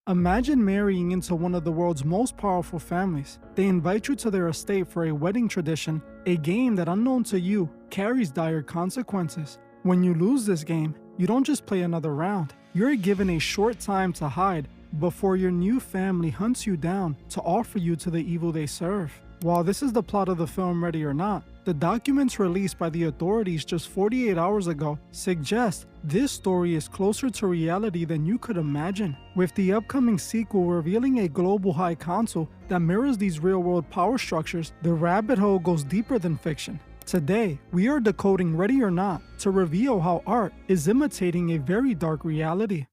Imagine marrying into one of the world's most powerful families. They invite you to their estate for a wedding tradition, a game that, unknown to you, carries dire consequences. When you lose this game, you don't just play another round. You're given a short time to hide before your new family hunts you down to offer you to the evil they serve. While this is the plot of the film Ready or Not, the documents released by the authorities just 48 hours ago suggest this story is closer to reality than you could imagine, with the upcoming sequel revealing a global high council that mirrors these real-world power structures. The rabbit hole goes deeper than fiction. Today, we are decoding Ready or Not to reveal how art is imitating a very dark reality.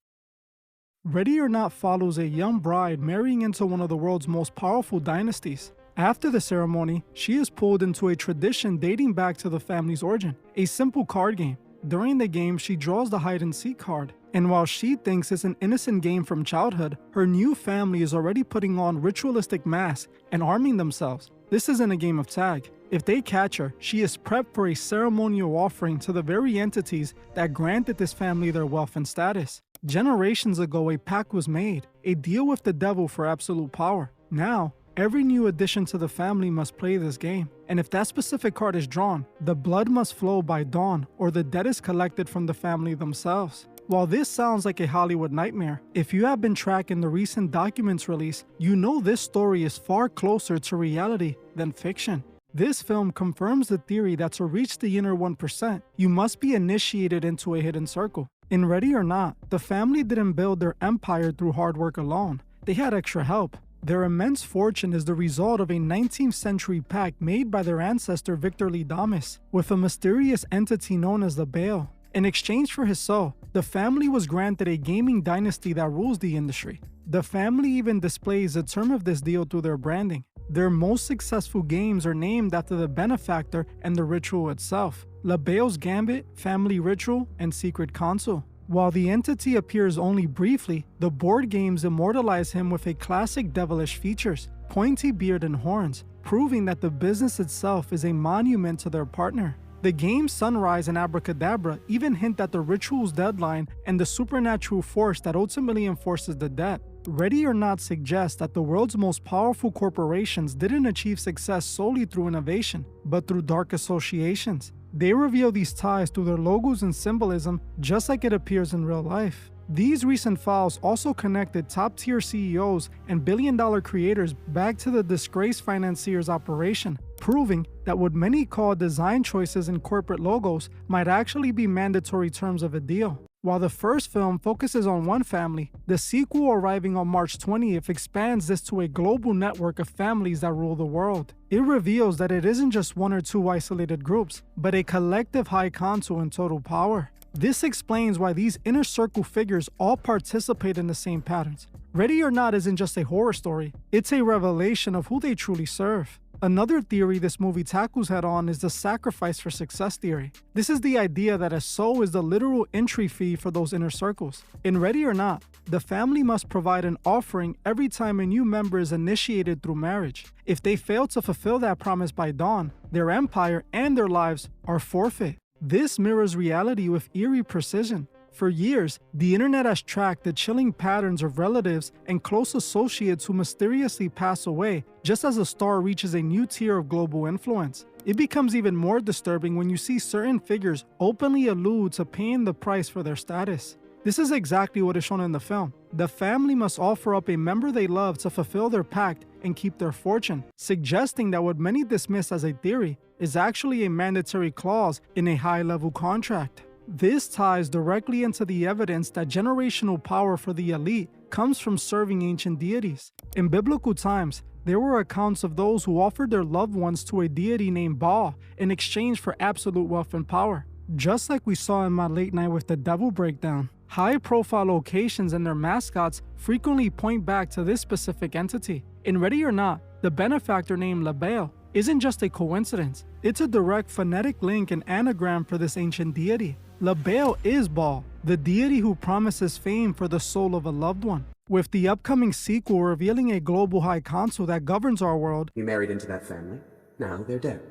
Ready or Not follows a young bride marrying into one of the world's most powerful dynasties. After the ceremony, she is pulled into a tradition dating back to the family's origin, a simple card game. During the game, she draws the hide-and-seek card, and while she thinks it's an innocent game from childhood, her new family is already putting on ritualistic masks and arming themselves. This isn't a game of tag. If they catch her, she is prepped for a ceremonial offering to the very entities that granted this family their wealth and status. Generations ago, a pact was made, a deal with the devil for absolute power. Now, every new addition to the family must play this game, and if that specific card is drawn, the blood must flow by dawn or the debt is collected from the family themselves. While this sounds like a Hollywood nightmare, if you have been tracking the recent documents release, you know this story is far closer to reality than fiction. This film confirms the theory that to reach the inner 1%, you must be initiated into a hidden circle. In Ready or Not, the family didn't build their empire through hard work alone. They had extra help. Their immense fortune is the result of a 19th century pact made by their ancestor Victor Lee Domas with a mysterious entity known as the Baal. In exchange for his soul, the family was granted a gaming dynasty that rules the industry. The family even displays the term of this deal through their branding. Their most successful games are named after the benefactor and the ritual itself: La Baal's Gambit, Family Ritual, and Secret Console. While the entity appears only briefly, the board games immortalize him with a classic devilish features, pointy beard and horns, proving that the business itself is a monument to their partner. The games Sunrise and Abracadabra even hint at the ritual's deadline and the supernatural force that ultimately enforces the debt. Ready or Not suggests that the world's most powerful corporations didn't achieve success solely through innovation, but through dark associations. They reveal these ties through their logos and symbolism, just like it appears in real life. These recent files also connected top-tier CEOs and billion-dollar creators back to the disgraced financier's operation, proving that what many call design choices in corporate logos might actually be mandatory terms of a deal. While the first film focuses on one family, the sequel arriving on March 20th expands this to a global network of families that rule the world. It reveals that it isn't just one or two isolated groups, but a collective high council in total power. This explains why these inner circle figures all participate in the same patterns. Ready or Not isn't just a horror story, it's a revelation of who they truly serve. Another theory this movie tackles head-on is the sacrifice for success theory. This is the idea that a soul is the literal entry fee for those inner circles. In Ready or Not, the family must provide an offering every time a new member is initiated through marriage. If they fail to fulfill that promise by dawn, their empire and their lives are forfeit. This mirrors reality with eerie precision. For years, the internet has tracked the chilling patterns of relatives and close associates who mysteriously pass away just as a star reaches a new tier of global influence. It becomes even more disturbing when you see certain figures openly allude to paying the price for their status. This is exactly what is shown in the film. The family must offer up a member they love to fulfill their pact and keep their fortune, suggesting that what many dismiss as a theory is actually a mandatory clause in a high-level contract. This ties directly into the evidence that generational power for the elite comes from serving ancient deities. In biblical times, there were accounts of those who offered their loved ones to a deity named Baal in exchange for absolute wealth and power. Just like we saw in my Late Night with the Devil breakdown, high-profile locations and their mascots frequently point back to this specific entity. In Ready or Not, the benefactor named La Baal isn't just a coincidence, it's a direct phonetic link and anagram for this ancient deity. La Baal is Baal, the deity who promises fame for the soul of a loved one. With the upcoming sequel revealing a global high council that governs our world, you married into that family, now they're dead.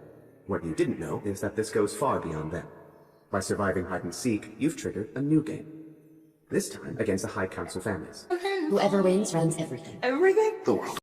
What you didn't know is that this goes far beyond them. By surviving hide and seek, you've triggered a new game. This time against the High Council families. Whoever wins runs everything. Everything? The world.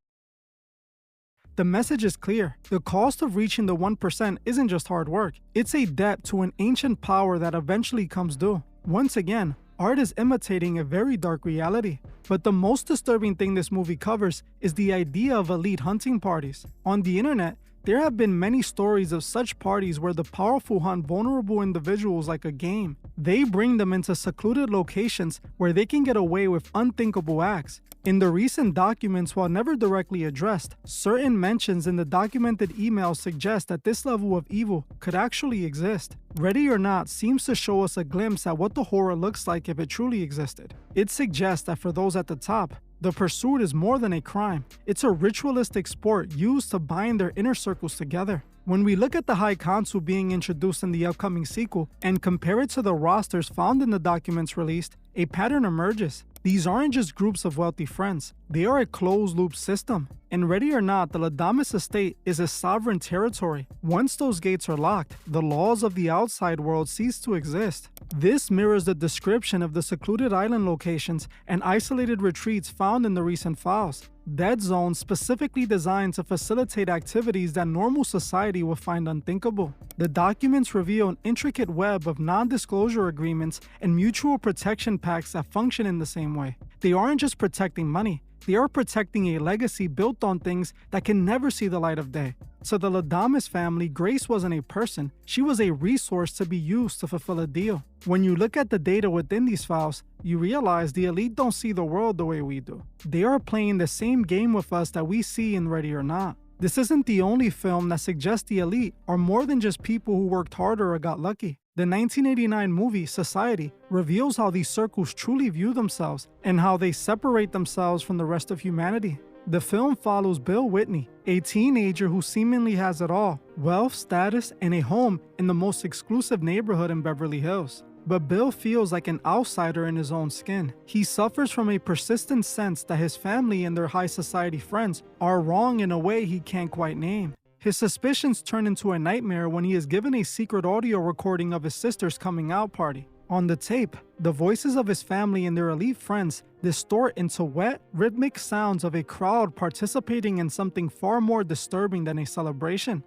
The message is clear. The cost of reaching the 1% isn't just hard work. It's a debt to an ancient power that eventually comes due. Once again, art is imitating a very dark reality. But the most disturbing thing this movie covers is the idea of elite hunting parties. On the internet, there have been many stories of such parties where the powerful hunt vulnerable individuals like a game. They bring them into secluded locations where they can get away with unthinkable acts. In the recent documents, while never directly addressed, certain mentions in the documented emails suggest that this level of evil could actually exist. Ready or Not seems to show us a glimpse at what the horror looks like if it truly existed. It suggests that for those at the top, the pursuit is more than a crime. It's a ritualistic sport used to bind their inner circles together. When we look at the High Council being introduced in the upcoming sequel and compare it to the rosters found in the documents released, a pattern emerges. These aren't just groups of wealthy friends, they are a closed-loop system. And Ready or Not, the Domas estate is a sovereign territory. Once those gates are locked, the laws of the outside world cease to exist. This mirrors the description of the secluded island locations and isolated retreats found in the recent files. Dead zones specifically designed to facilitate activities that normal society would find unthinkable. The documents reveal an intricate web of non-disclosure agreements and mutual protection pacts that function in the same way. They aren't just protecting money, they are protecting a legacy built on things that can never see the light of day. To the Domas family, Grace wasn't a person, she was a resource to be used to fulfill a deal. When you look at the data within these files, you realize the elite don't see the world the way we do. They are playing the same game with us that we see in Ready or Not. This isn't the only film that suggests the elite are more than just people who worked harder or got lucky. The 1989 movie Society reveals how these circles truly view themselves and how they separate themselves from the rest of humanity. The film follows Bill Whitney, a teenager who seemingly has it all: wealth, status, and a home in the most exclusive neighborhood in Beverly Hills. But Bill feels like an outsider in his own skin. He suffers from a persistent sense that his family and their high society friends are wrong in a way he can't quite name. His suspicions turn into a nightmare when he is given a secret audio recording of his sister's coming out party. On the tape, the voices of his family and their elite friends distort into wet, rhythmic sounds of a crowd participating in something far more disturbing than a celebration.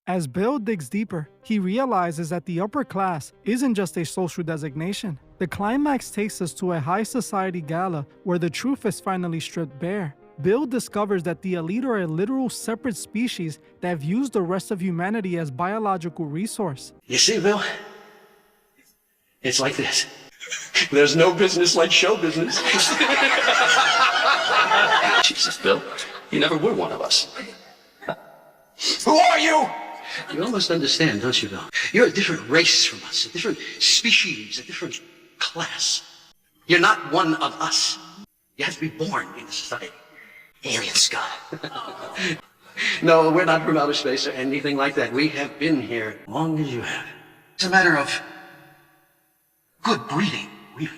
As Bill digs deeper, he realizes that the upper class isn't just a social designation. The climax takes us to a high society gala where the truth is finally stripped bare. Bill discovers that the elite are a literal separate species that views the rest of humanity as biological resource. You see, Bill? It's like this. There's no business like show business. Jesus, Bill, you never were one of us. Who are you? You almost understand, don't you, Bill? You're a different race from us, a different species, a different class. You're not one of us. You have to be born into society. Alien scum. No, we're not from outer space or anything like that. We have been here as long as you have. It's a matter of good breeding, really.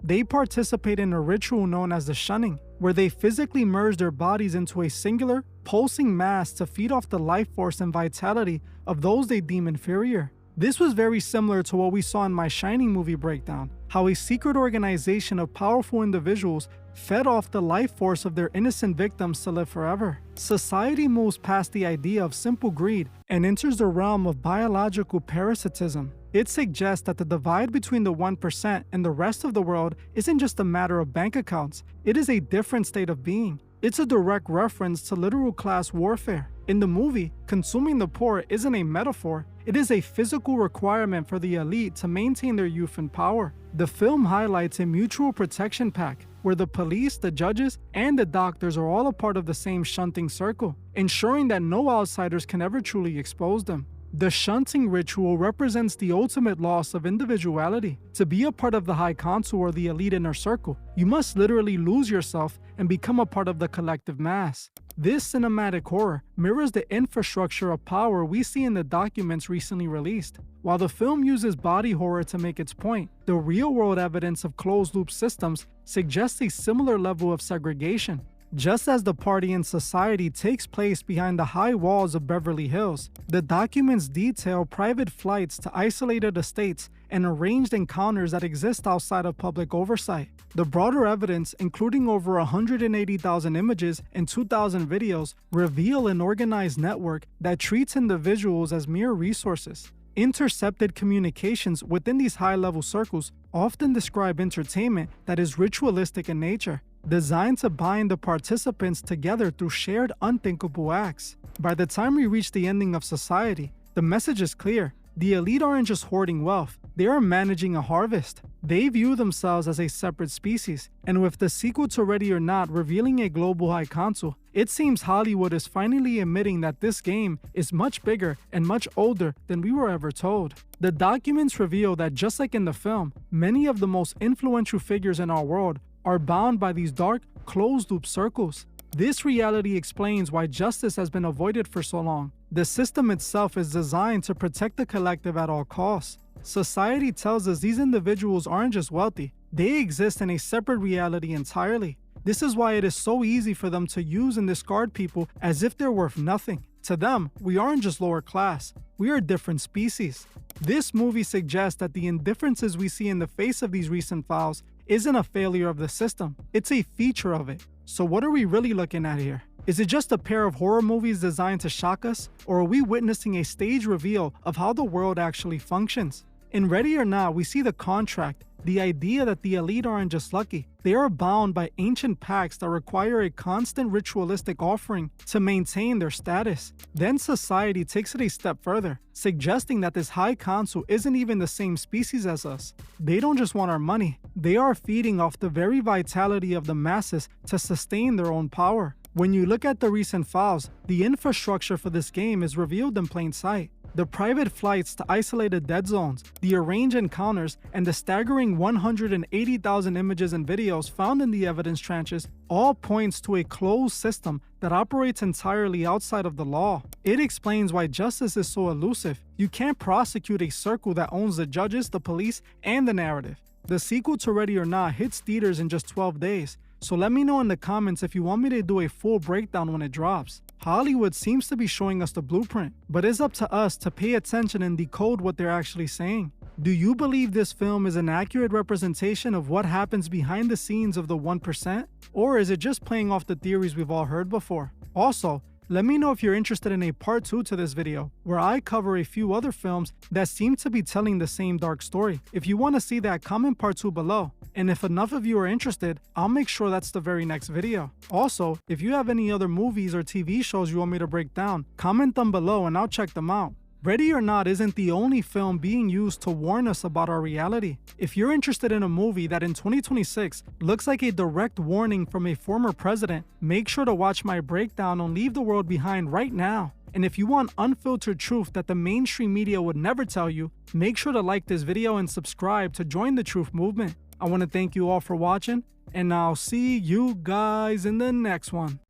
They participate in a ritual known as the shunning, where they physically merge their bodies into a singular, pulsing mass to feed off the life force and vitality of those they deem inferior. This was very similar to what we saw in my Shining movie breakdown, how a secret organization of powerful individuals fed off the life force of their innocent victims to live forever. Society moves past the idea of simple greed and enters the realm of biological parasitism. It suggests that the divide between the 1% and the rest of the world isn't just a matter of bank accounts, it is a different state of being. It's a direct reference to literal class warfare. In the movie, consuming the poor isn't a metaphor, it is a physical requirement for the elite to maintain their youth and power. The film highlights a mutual protection pact, where the police, the judges, and the doctors are all a part of the same shunting circle, ensuring that no outsiders can ever truly expose them. The shunting ritual represents the ultimate loss of individuality. To be a part of the High Council or the elite inner circle, you must literally lose yourself and become a part of the collective mass. This cinematic horror mirrors the infrastructure of power we see in the documents recently released. While the film uses body horror to make its point, the real-world evidence of closed-loop systems suggests a similar level of segregation. Just as the party in society takes place behind the high walls of Beverly Hills, the documents detail private flights to isolated estates and arranged encounters that exist outside of public oversight. The broader evidence, including over 180,000 images and 2,000 videos, reveal an organized network that treats individuals as mere resources. Intercepted communications within these high-level circles often describe entertainment that is ritualistic in nature, designed to bind the participants together through shared unthinkable acts. By the time we reach the ending of society, the message is clear. The elite aren't just hoarding wealth, they are managing a harvest. They view themselves as a separate species, and with the sequel to Ready or Not revealing a global high council, it seems Hollywood is finally admitting that this game is much bigger and much older than we were ever told. The documents reveal that just like in the film, many of the most influential figures in our world are bound by these dark, closed-loop circles. This reality explains why justice has been avoided for so long. The system itself is designed to protect the collective at all costs. Society tells us these individuals aren't just wealthy, they exist in a separate reality entirely. This is why it is so easy for them to use and discard people as if they're worth nothing. To them, we aren't just lower class, we are different species. This movie suggests that the indifferences we see in the face of these recent files isn't a failure of the system, it's a feature of it. So what are we really looking at here? Is it just a pair of horror movies designed to shock us, or are we witnessing a staged reveal of how the world actually functions? In Ready or Not, we see the contract, the idea that the elite aren't just lucky, they are bound by ancient pacts that require a constant ritualistic offering to maintain their status. Then society takes it a step further, suggesting that this high council isn't even the same species as us. They don't just want our money, they are feeding off the very vitality of the masses to sustain their own power. When you look at the recent files, the infrastructure for this game is revealed in plain sight. The private flights to isolated dead zones, the arranged encounters, and the staggering 180,000 images and videos found in the evidence tranches all points to a closed system that operates entirely outside of the law. It explains why justice is so elusive. You can't prosecute a circle that owns the judges, the police, and the narrative. The sequel to Ready or Not hits theaters in just 12 days, so let me know in the comments if you want me to do a full breakdown when it drops. Hollywood seems to be showing us the blueprint, but it's up to us to pay attention and decode what they're actually saying. Do you believe this film is an accurate representation of what happens behind the scenes of the 1%? Or is it just playing off the theories we've all heard before? Also, let me know if you're interested in a part 2 to this video, where I cover a few other films that seem to be telling the same dark story. If you want to see that, comment part 2 below. And if enough of you are interested, I'll make sure that's the very next video. Also, if you have any other movies or TV shows you want me to break down, comment them below and I'll check them out. Ready or Not isn't the only film being used to warn us about our reality. If you're interested in a movie that in 2026 looks like a direct warning from a former president, make sure to watch my breakdown on Leave the World Behind right now. And if you want unfiltered truth that the mainstream media would never tell you, make sure to like this video and subscribe to join the truth movement. I want to thank you all for watching, and I'll see you guys in the next one.